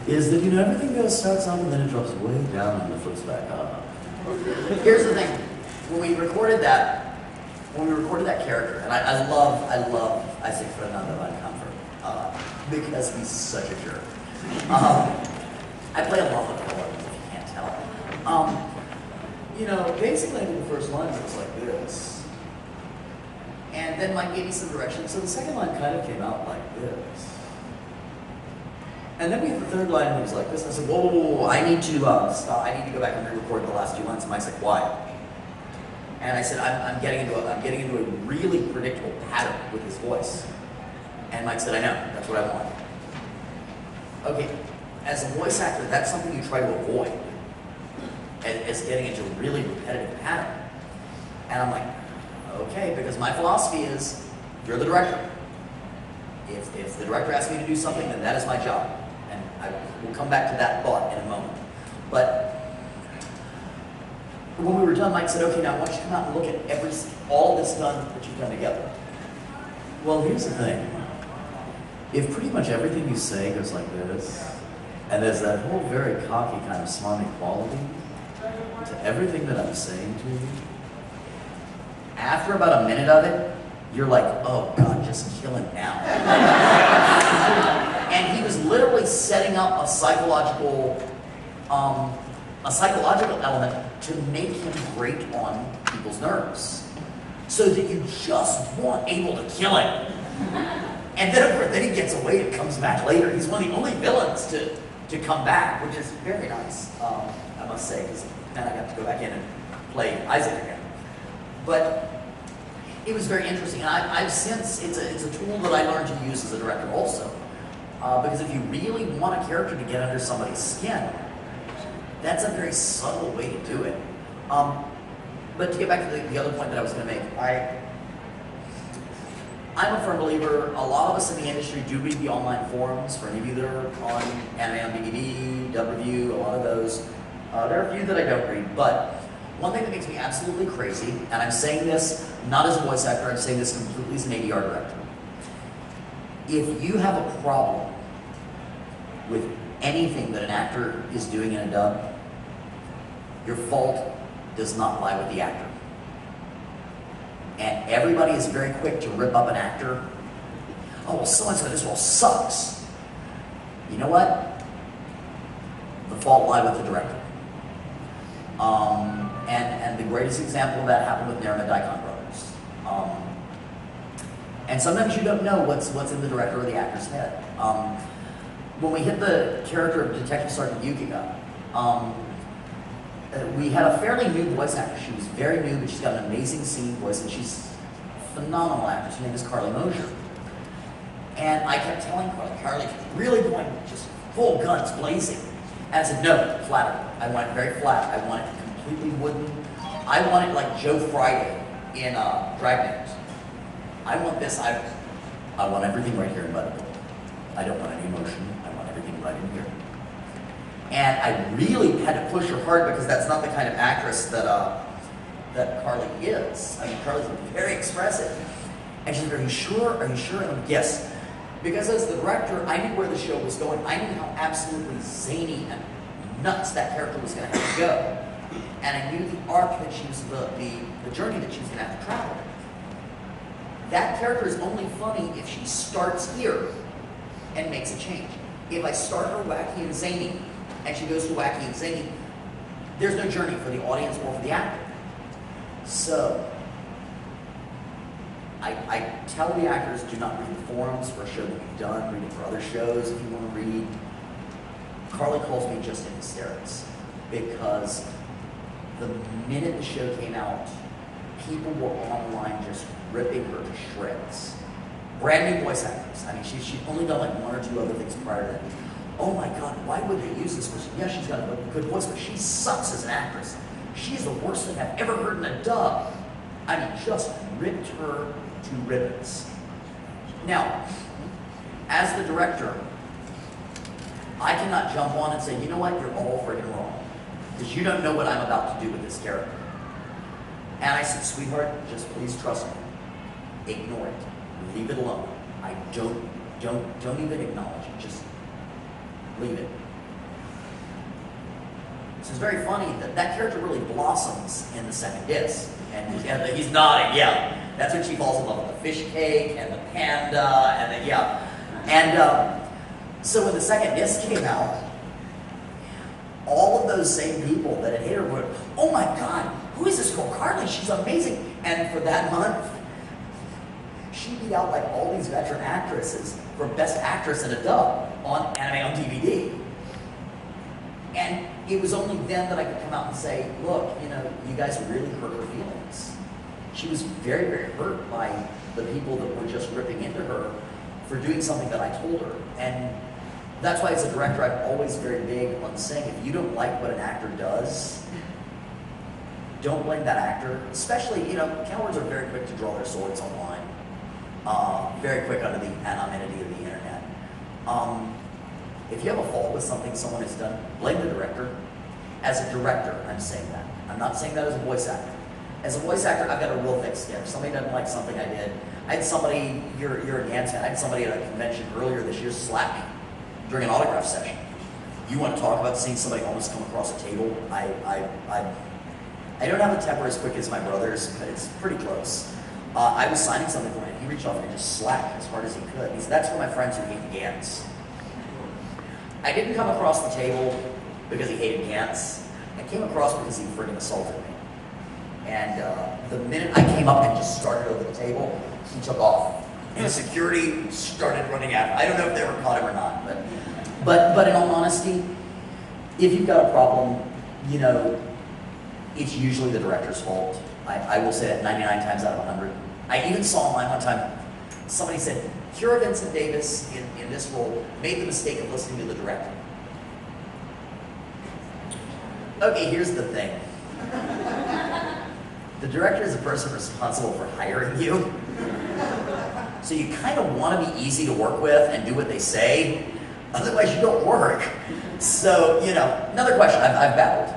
is that, you know, everything starts up and then it drops way down and it flips back up. Here's the thing. When we recorded that character, and I love Isaac Fernando on Comfort, because he's such a jerk. I play a lot of colors, if you can't tell. You know, basically I did the first line was like this. And then Mike gave me some direction, so the second line kind of came out like this. And then we had the third line and it was like this. And I said, whoa, whoa, whoa, I need to stop. I need to go back and re-record the last 2 lines. And Mike's like, why? And I said, I'm getting into a really predictable pattern with his voice. And Mike said, I know, that's what I want. Okay, as a voice actor, that's something you try to avoid, as getting into a really repetitive pattern. And I'm like, okay, because my philosophy is, you're the director. If the director asks me to do something, then that is my job. And I will come back to that thought in a moment. But when we were done, Mike said, okay, now I want you to come out and look at all this done that you've done together. Well, here's the thing. If pretty much everything you say goes like this, and there's that whole very cocky kind of smarmy quality to everything that I'm saying to you, after about a minute of it, you're like, oh God, just kill him now. And he was literally setting up a psychological element to make him grate on people's nerves, so that you just weren't able to kill him. And then, of course, then he gets away and comes back later. He's one of the only villains to come back, which is very nice, I must say, because then I got to go back in and play Isaac again. But it was very interesting, and I've since, it's a tool that I learned to use as a director also. Because if you really want a character to get under somebody's skin, that's a very subtle way to do it. But to get back to the other point that I was going to make, I'm a firm believer, a lot of us in the industry do read the online forums. For any of you that are on Anime on DVD, Dub Review, a lot of those. There are a few that I don't read, but one thing that makes me absolutely crazy, and I'm saying this not as a voice actor, I'm saying this completely as an ADR director. If you have a problem with anything that an actor is doing in a dub, your fault does not lie with the actor. And everybody is very quick to rip up an actor. Oh, well, so-and-so, this role sucks. You know what? The fault lies with the director. And the greatest example of that happened with Narima Daikon Brothers. And sometimes you don't know what's in the director or the actor's head. When we hit the character of Detective Sergeant Yukika, we had a fairly new voice actor. She was very new, but she's got an amazing singing voice, and she's a phenomenal actress. Her name is Carly Mosier. And I kept telling Carly, really going just full guns blazing. And I said, no, flatter. I want it very flat. I want it completely wooden. I want it like Joe Friday in Dragnet. I want this, I want everything right here in Butterfield. I don't want any emotion. I want everything right in here. And I really had to push her hard, because that's not the kind of actress that Carly is. I mean, Carly's very expressive. And she's, are you sure? Are you sure? And I'm like, yes. Because as the director, I knew where the show was going. I knew how absolutely zany and nuts that character was going to have to go. And I knew the arc that she was, the journey that she was going to have to travel. That character is only funny if she starts here and makes a change. If I start her wacky and zany, and she goes to wacky and zany, there's no journey for the audience or for the actor. So, I tell the actors, do not read the forums for a show that you've done, read it for other shows if you want to read. Carly calls me just in hysterics, because the minute the show came out, people were online just ripping her to shreds. Brand new voice actors. I mean, she'd only done like 1 or 2 other things prior to that. Oh my God, why would they use this person? Yeah, she's got a good voice, but she sucks as an actress. She's the worst thing I've ever heard in a dub. I mean, just ripped her to ribbons. Now, as the director, I cannot jump on and say, you know what, you're all friggin' wrong, because you don't know what I'm about to do with this character. And I said, sweetheart, just please trust me. Ignore it. Leave it alone. I don't even acknowledge it. Just leave it. So it's very funny that that character really blossoms in the second disc. And he's nodding, yeah. That's when she falls in love with the fish cake and the panda and the, yeah. And so when the second disc came out, all of those same people that had hated her were, oh my God, who is this girl, Carly? She's amazing. And for that month, she beat out like all these veteran actresses for Best Actress in a Dub on anime on DVD. And it was only then that I could come out and say, look, you know, you guys really hurt her feelings. She was very, very hurt by the people that were just ripping into her for doing something that I told her. And that's why as a director, I'm always very big on saying, if you don't like what an actor does, don't blame that actor. Especially, you know, cowards are very quick to draw their swords online. Very quick under the anonymity of the internet. If you have a fault with something someone has done, blame the director. As a director, I'm saying that. I'm not saying that as a voice actor. As a voice actor, I've got a real thick skin. If somebody doesn't like something I did, I had somebody, you're a Gans fan, I had somebody at a convention earlier this year slap me during an autograph session. You want to talk about seeing somebody almost come across a table? I don't have a temper as quick as my brother's, but it's pretty close. I was signing something for him, and he reached off and just slapped as hard as he could. He said, that's for my friends who hate Gans. I didn't come across the table because he hated Gans. I came across because he friggin' assaulted me. And the minute I came up and just started over the table, he took off. And the security started running after. I don't know if they ever caught him or not, but in all honesty, if you've got a problem, you know, it's usually the director's fault. I will say that 99 times out of 100. I even saw online one time, somebody said, Kira Vincent Davis in this role made the mistake of listening to the director. Okay, here's the thing. The director is the person responsible for hiring you. So you kind of want to be easy to work with and do what they say. Otherwise, you don't work. So, you know, another question. I've babbled.